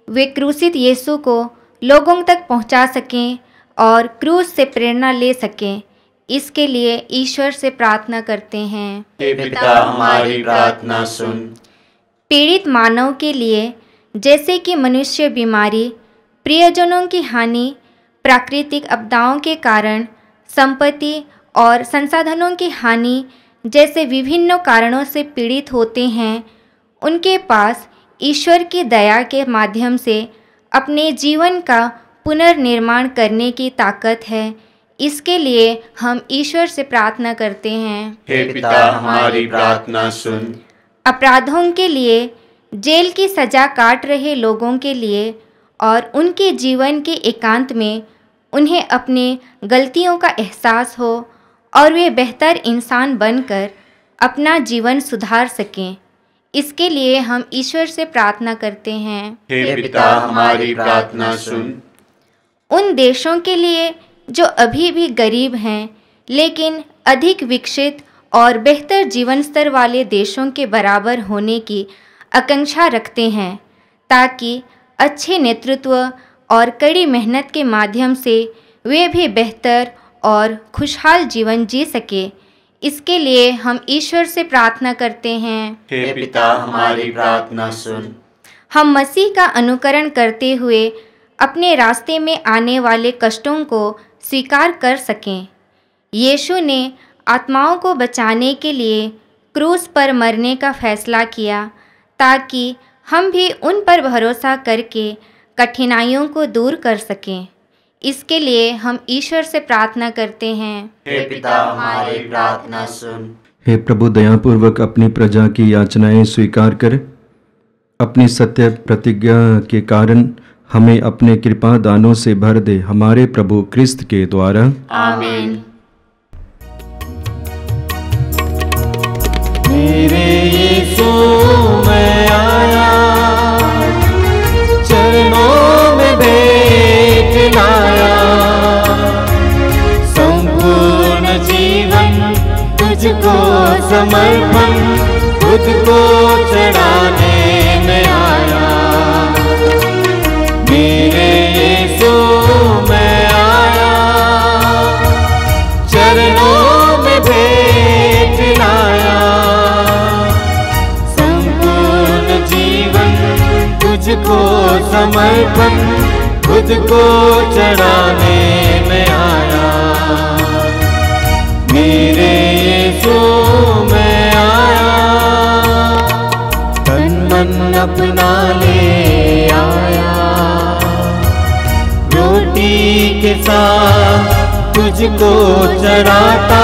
वे क्रूसित यीशु को लोगों तक पहुंचा सकें और क्रूस से प्रेरणा ले सकें, इसके लिए ईश्वर से प्रार्थना करते हैं। हे पिता हमारी प्रार्थना सुन। पीड़ित मानव के लिए, जैसे कि मनुष्य बीमारी, प्रियजनों की हानि, प्राकृतिक आपदाओं के कारण संपत्ति और संसाधनों की हानि जैसे विभिन्न कारणों से पीड़ित होते हैं, उनके पास ईश्वर की दया के माध्यम से अपने जीवन का पुनर्निर्माण करने की ताकत है। इसके लिए हम ईश्वर से प्रार्थना करते हैं। हे पिता हमारी प्रार्थना सुन। अपराधों के लिए, जेल की सजा काट रहे लोगों के लिए और उनके जीवन के एकांत में उन्हें अपनी गलतियों का एहसास हो और वे बेहतर इंसान बनकर अपना जीवन सुधार सकें। इसके लिए हम ईश्वर से प्रार्थना करते हैं। हे पिता, हमारी प्रार्थना सुन। उन देशों के लिए जो अभी भी गरीब हैं लेकिन अधिक विकसित और बेहतर जीवन स्तर वाले देशों के बराबर होने की आकांक्षा रखते हैं, ताकि अच्छे नेतृत्व और कड़ी मेहनत के माध्यम से वे भी बेहतर और खुशहाल जीवन जी सके। इसके लिए हम ईश्वर से प्रार्थना करते हैं। हे पिता, हमारी प्रार्थना सुन। हम मसीह का अनुकरण करते हुए अपने रास्ते में आने वाले कष्टों को स्वीकार कर सकें। यीशु ने आत्माओं को बचाने के लिए क्रूस पर मरने का फैसला किया, ताकि हम भी उन पर भरोसा करके कठिनाइयों को दूर कर सकें। इसके लिए हम ईश्वर से प्रार्थना करते हैं। हे पिता, हमारी प्रार्थना सुन। हे प्रभु, दयापूर्वक अपनी प्रजा की याचनाएं स्वीकार कर अपनी सत्य प्रतिज्ञा के कारण हमें अपने कृपा दानों से भर दे, हमारे प्रभु क्रिस्त के द्वारा। आमीन। मेरे यीशु मैं आया, चरणों में भेंट लाया, संपूर्ण जीवन तुझको समर्पण, खुद को चढ़ाने में आया। मेरे यीशु मैं आया, चरणों में भेंट लाया, संपूर्ण जीवन तुझको समर्पण, खुद को चढ़ाने में आया। मेरे यीशु मैं आया, तन मन अपना ले आया, रोटी के साथ तुझको चढ़ाता,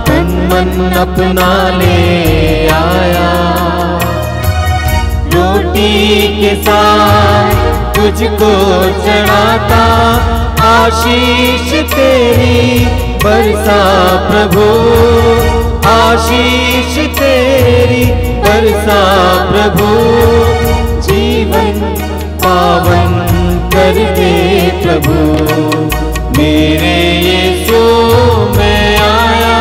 तन मन अपना ले आया, रोटी के साथ तुझको चढ़ाता, आशीष तेरी बरसा प्रभु, आशीष तेरी बरसा प्रभु, जीवन पावन कर दे प्रभु। मेरे यीशु मैं आया,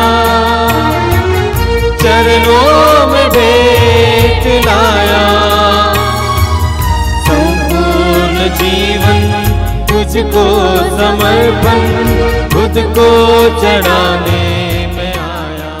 चरणों में भेंट लाया, संपूर्ण जीवन तुझको समर्पण, खुद को चढ़ाने में आया।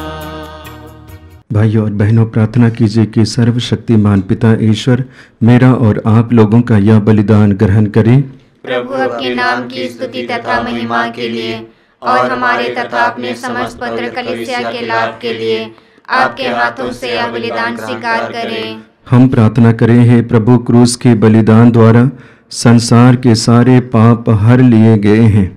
भाइयों और बहनों, प्रार्थना कीजिए कि सर्वशक्तिमान पिता ईश्वर मेरा और आप लोगों का यह बलिदान ग्रहण करें। प्रभु आपके नाम की स्तुति तथा महिमा के लिए और हमारे तथा अपने समस्त पवित्र कलीसिया के लाभ के लिए आपके हाथों से यह बलिदान स्वीकार करें। हम प्रार्थना करें, हे प्रभु, क्रूस के बलिदान द्वारा संसार के सारे पाप हर लिए गए हैं।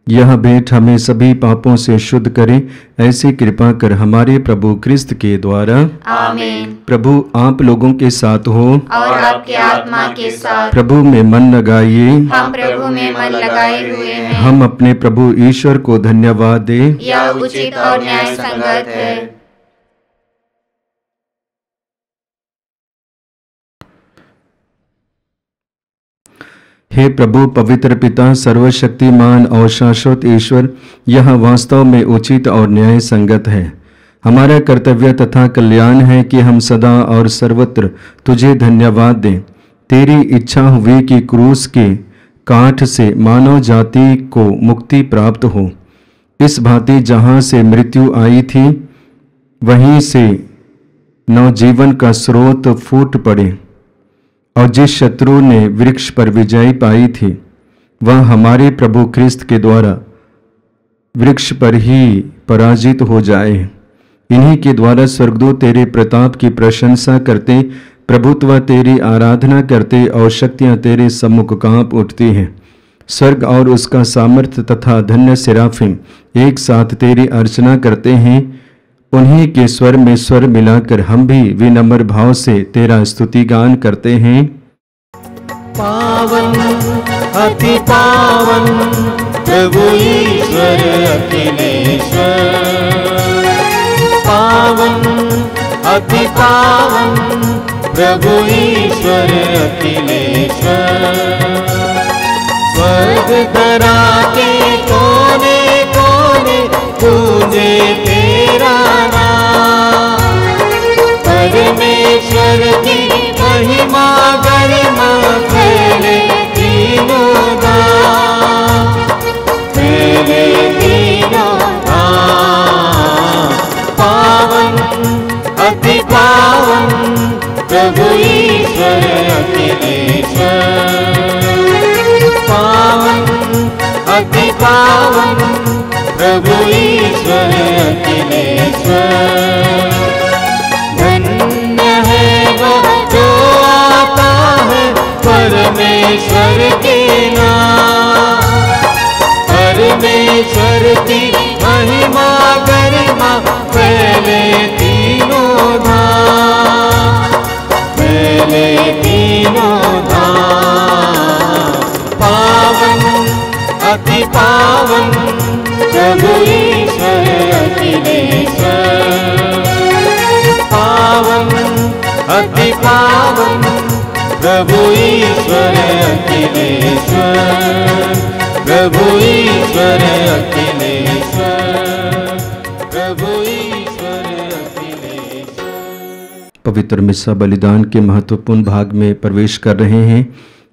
यह भेंट हमें सभी पापों से शुद्ध करे, ऐसी कृपा कर हमारे प्रभु क्रिस्त के द्वारा। आमीन। प्रभु आप लोगों के साथ हो और आपके आत्मा के साथ। प्रभु में मन लगाइए। हम प्रभु में मन लगाए हुए हैं। हम अपने प्रभु ईश्वर को धन्यवाद दें। यह उचित और न्याय संगत है। हे प्रभु, पवित्र पिता, सर्वशक्तिमान और शाश्वत ईश्वर, यह वास्तव में उचित और न्याय संगत है। हमारा कर्तव्य तथा कल्याण है कि हम सदा और सर्वत्र तुझे धन्यवाद दें। तेरी इच्छा हुई कि क्रूस के काठ से मानव जाति को मुक्ति प्राप्त हो। इस भांति जहाँ से मृत्यु आई थी, वहीं से नवजीवन का स्रोत फूट पड़े, और जिस शत्रु ने वृक्ष पर विजय पाई थी, वह हमारे प्रभु क्रिस्त के द्वारा वृक्ष पर ही पराजित हो जाए। इन्हीं के द्वारा स्वर्गदूत तेरे प्रताप की प्रशंसा करते, प्रभुत्व तेरी आराधना करते और शक्तियां तेरे सम्मुख कांप उठती हैं। स्वर्ग और उसका सामर्थ्य तथा धन्य सेराफिम एक साथ तेरी अर्चना करते हैं। उन्हीं के स्वर में स्वर मिलाकर हम भी विनम्र भाव से तेरा स्तुति गान करते हैं। पावन अति पावन प्रभु ईश्वर अखिलेश्वर। पावन अति पावन प्रभु ईश्वर अखिलेश्वर। स्वर्ग धरा के कोने कोने पूजे तेरा नाम। परमेश्वर की महिमा गरिमा फैले तीनों धाम, फैले तीनों धाम। पावन अति पावन प्रभु ईश्वर अखिलेश्वर। पावन अति पावन प्रभु ईश्वर अखिलेश्वर। धन्य है वह जो आता है परमेश्वर के नाम। परमेश्वर की महिमा गरिमा फैले तीनों धाम, फैले तीनों धाम। पावन अति पावन प्रभु ईश्वर अखिलेश्वर। पावन अति पावन प्रभु ईश्वर अखिलेश्वर। प्रभु ईश्वर अखिलेश्वर। प्रभु ईश्वर अखिलेश्वर। पवित्र मिस्सा बलिदान के महत्वपूर्ण भाग में प्रवेश कर रहे हैं।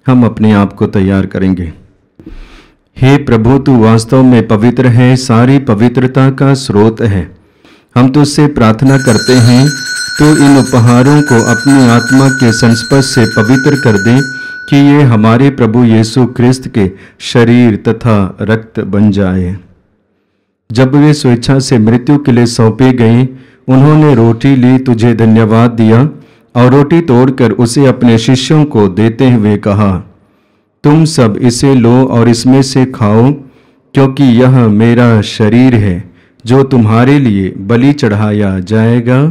हम अपने आप को तैयार करेंगे। हे प्रभु, तू वास्तव में पवित्र है, सारी पवित्रता का स्रोत है। हम तुझसे प्रार्थना करते हैं तो इन उपहारों को अपनी आत्मा के संस्पर्श से पवित्र कर दे कि ये हमारे प्रभु यीशु क्रिस्त के शरीर तथा रक्त बन जाए। जब वे स्वेच्छा से मृत्यु के लिए सौंपे गए, उन्होंने रोटी ली, तुझे धन्यवाद दिया और रोटी तोड़कर उसे अपने शिष्यों को देते हुए कहा, तुम सब इसे लो और इसमें से खाओ, क्योंकि यह मेरा शरीर है जो तुम्हारे लिए बलि चढ़ाया जाएगा।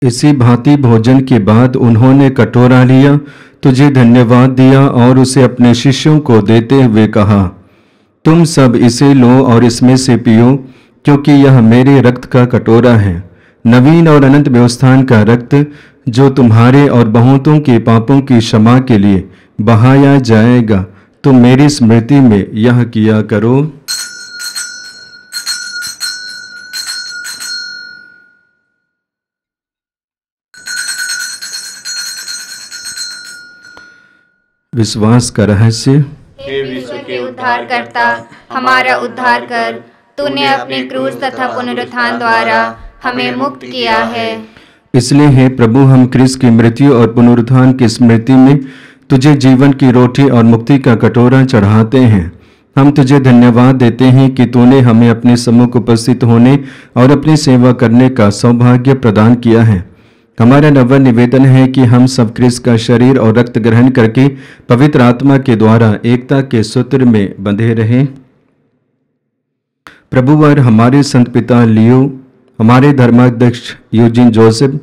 इसी भांति भोजन के बाद उन्होंने कटोरा लिया, तुझे धन्यवाद दिया और उसे अपने शिष्यों को देते हुए कहा, तुम सब इसे लो और इसमें से पियो, क्योंकि यह मेरे रक्त का कटोरा है, नवीन और अनंत व्यवस्थान का रक्त, जो तुम्हारे और बहुतों के पापों की क्षमा के लिए बहाया जाएगा। तुम मेरी स्मृति में यह किया करो। विश्वास का रहस्य। हे विश्व के उद्धारकर्ता, हमारा उद्धार कर। तूने अपने क्रूस तथा पुनरुत्थान द्वारा हमें मुक्त किया है। इसलिए हे प्रभु, हम क्रिस्त की मृत्यु और पुनरुत्थान की स्मृति में तुझे जीवन की रोटी और मुक्ति का कटोरा चढ़ाते हैं। हम तुझे धन्यवाद देते हैं कि तूने हमें अपने सम्मुख उपस्थित होने और अपनी सेवा करने का सौभाग्य प्रदान किया है। हमारा नम्र निवेदन है कि हम सब क्रिस्त का शरीर और रक्त ग्रहण करके पवित्र आत्मा के द्वारा एकता के सूत्र में बंधे रहें। प्रभु और हमारे संत पिता लियो, हमारे धर्माध्यक्ष यूजिन जोसेफ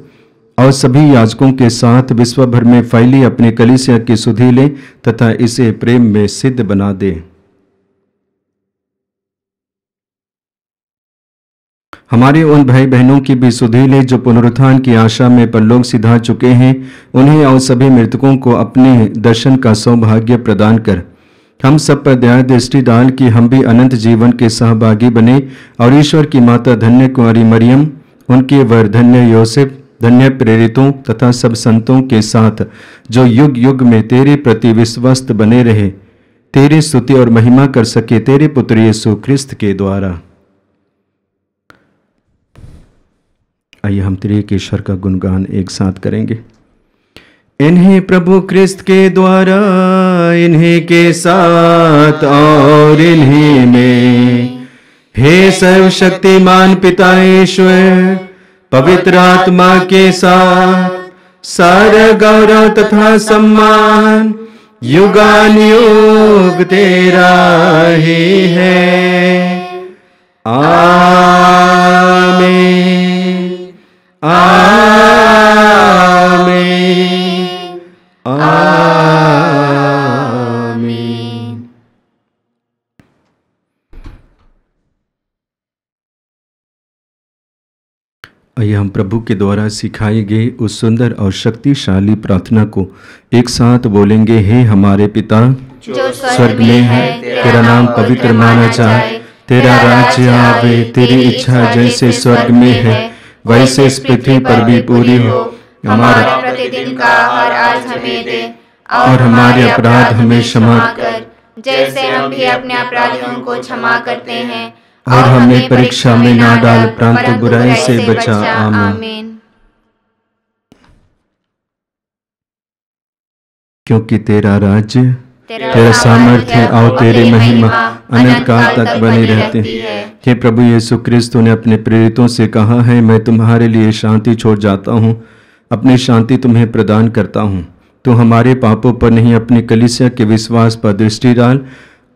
और सभी याजकों के साथ विश्व भर में फैली अपनी कलीसिया की सुधि ले तथा इसे प्रेम में सिद्ध बना दे। हमारे उन भाई बहनों की भी सुधि ले जो पुनरुत्थान की आशा में परलोक सिधा चुके हैं, उन्हें और सभी मृतकों को अपने दर्शन का सौभाग्य प्रदान कर। हम सब पर दया दृष्टि डाल कि हम भी अनंत जीवन के सहभागी बने और ईश्वर की माता धन्य कुंवारी मरियम, उनके वर धन्य योसेफ, धन्य प्रेरितों तथा सब संतों के साथ जो युग युग में तेरे प्रति विश्वस्त बने रहे, तेरी स्तुति और महिमा कर सके तेरे पुत्र यीशु क्रिस्त के द्वारा। आइए हम तेरे के ईश्वर का गुणगान एक साथ करेंगे। इन्हें प्रभु क्रिस्त के द्वारा, इन्हीं के साथ और इन्हीं में, हे सर्वशक्तिमान पिता ईश्वर, पवित्र आत्मा के साथ सारा गौरव तथा सम्मान युगानुयुग तेरा ही है। आमीन, आमीन, आमीन। आइए हम प्रभु के द्वारा सिखाई गई उस सुंदर और शक्तिशाली प्रार्थना को एक साथ बोलेंगे। हे हमारे पिता जो स्वर्ग में है, तेरा नाम पवित्र माना जाए, तेरा राज्य आवे, तेरी इच्छा जैसे स्वर्ग में है वैसे इस पृथ्वी पर भी पूरी हो। हमारा प्रतिदिन का आहार आज हमें दे, और हमारे अपराध हमें क्षमा कर, जैसे हम भी अपने अपराधियों को क्षमा करते हैं, और हमें परीक्षा में ना डाल, परंतु बुराई से बचा। आमीन। क्योंकि तेरा राज्य, तेरा सामर्थ्य और तेरी महिमा अनंत काल तक बनी रहती है। हे प्रभु यीशु क्रिस्त, ने अपने प्रेरितों से कहा है, मैं तुम्हारे लिए शांति छोड़ जाता हूँ, अपनी शांति तुम्हें प्रदान करता हूँ। तू हमारे पापों पर नहीं, अपनी कलीसिया के विश्वास पर दृष्टि डाल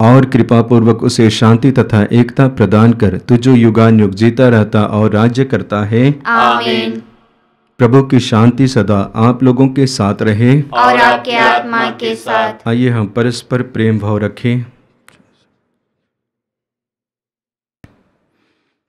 और कृपा पूर्वक उसे शांति तथा एकता प्रदान कर, तू जो युगानुयुग जीता रहता और राज्य करता है। आमीन। प्रभु की शांति सदा आप लोगों के साथ रहे और आपके आत्मा के साथ। आइए हम परस्पर प्रेम भाव रखें।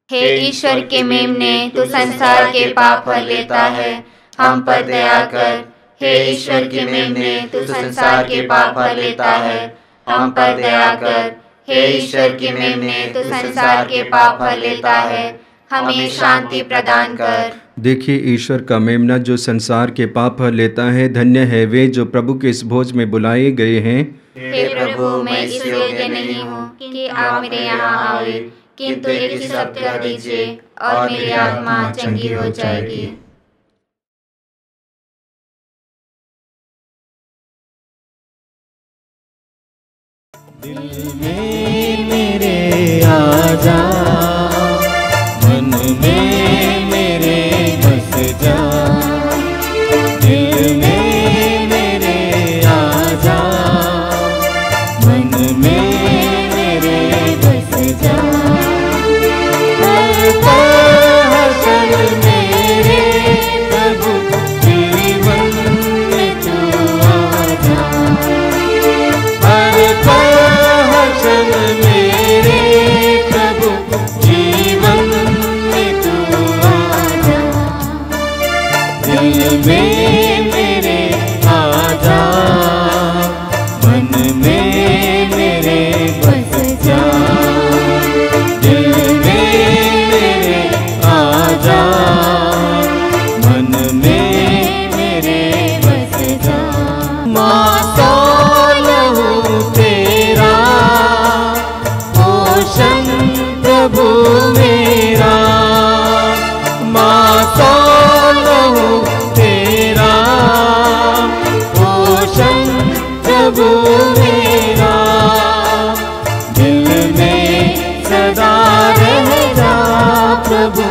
हे ईश्वर के मेमने, तू संसार के पाप हर लेता है, हम पर दया कर। हे ईश्वर के मेमने, तू संसार के पाप हर लेता है, हम पर दया कर। हे ईश्वर के मेमने, तू संसार के पाप हर लेता है, हमें शांति प्रदान कर। देखिए ईश्वर का मेमना जो संसार के पाप हर लेता है। धन्य है वे जो प्रभु के इस भोज में बुलाए गए हैं। हे प्रभु, मैं इस योग्य नहीं हूँ कि आप मेरे यहाँ आए, किंतु एक शब्द कह दीजिए और मेरी आत्मा चंगी हो जाएगी। दिल में मेरे आजा, मन में मेरे बस जा। दिल में मेरे आजा, मन में मेरे बस जा। हर पल हर क्षण मेरे प्रभु जीवन में तू आजा। हर पल हर क्षण मेरे प्रभु जीवन में तू आजा। दिल में मेरे आजा, मन में मेरे बस जा। दिल में मेरे आजा, मन में मेरे बस जा। माता लहू तेरा, पोषण प्रभु मेरा। माता लहू तेरा, पोषण प्रभु मेरा। दिल में सदा रह जा प्रभु,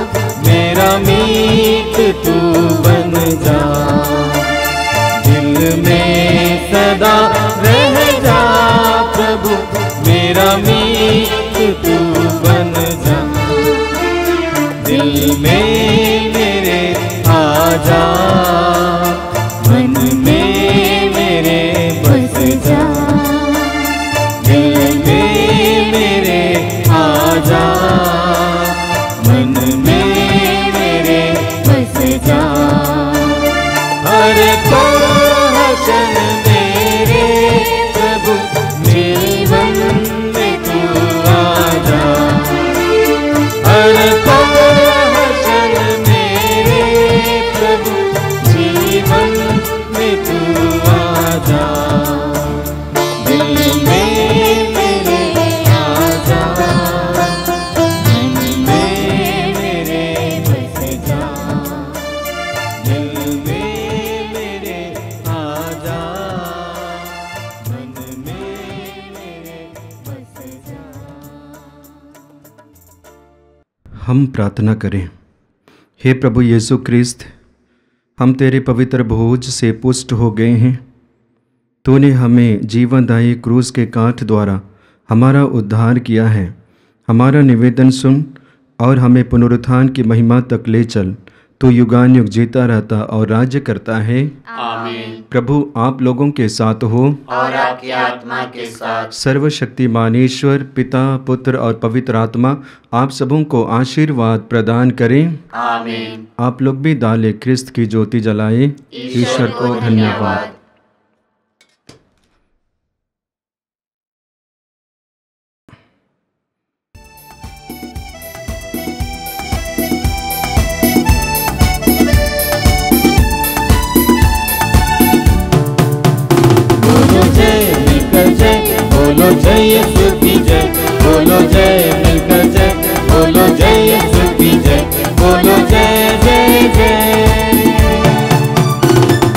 मेरा मीत तू बन जा। दिल में सदा रह जा प्रभु, मेरा मीत तू बन जा। दिल में मेरे आजा, मन में मेरे बस जा। दिल में मेरे आजा, मन में मेरे बस जा। हर पल हर क्षण मेरे प्रभु जीवन में तू आजा। हर पल हर क्षण मेरे प्रभु जीवन में तू आजा। दिल में मेरे आजा, मन में मेरे बस जा। दिल में मेरे आजा, मन में मेरे बस जा। हम प्रार्थना करें। हे प्रभु यीशु क्रिस्त, हम तेरे पवित्र भोज से पुष्ट हो गए हैं। तूने हमें जीवनदायी क्रूस के काठ द्वारा हमारा उद्धार किया है हमारा निवेदन सुन और हमें पुनरुत्थान की महिमा तक ले चल। तू युगान युग जीता रहता और राज्य करता है। आमीन। प्रभु आप लोगों के साथ हो और आपकी आत्मा के साथ। सर्वशक्तिमान ईश्वर पिता पुत्र और पवित्र आत्मा आप सबों को आशीर्वाद प्रदान करें। आमीन। आप लोग भी डाले क्रिस्त की ज्योति जलाए। ईश्वर को धन्यवाद। बोलो जय यीशु की जय, बोलो जय मिलकर जय, बोलो जय यीशु की जय, बोलो जय जय जय,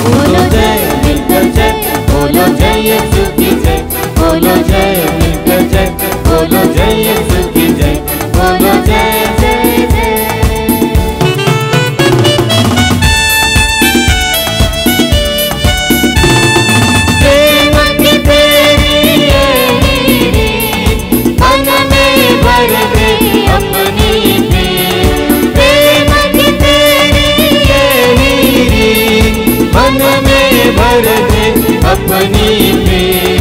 बोलो जय मिलकर जय, बोलो जय यीशु की जय, बोलो जय मिलकर जय, बोलो जय यीशु की जय, बोलो जय जय जय। भर दे अपनी प्रेम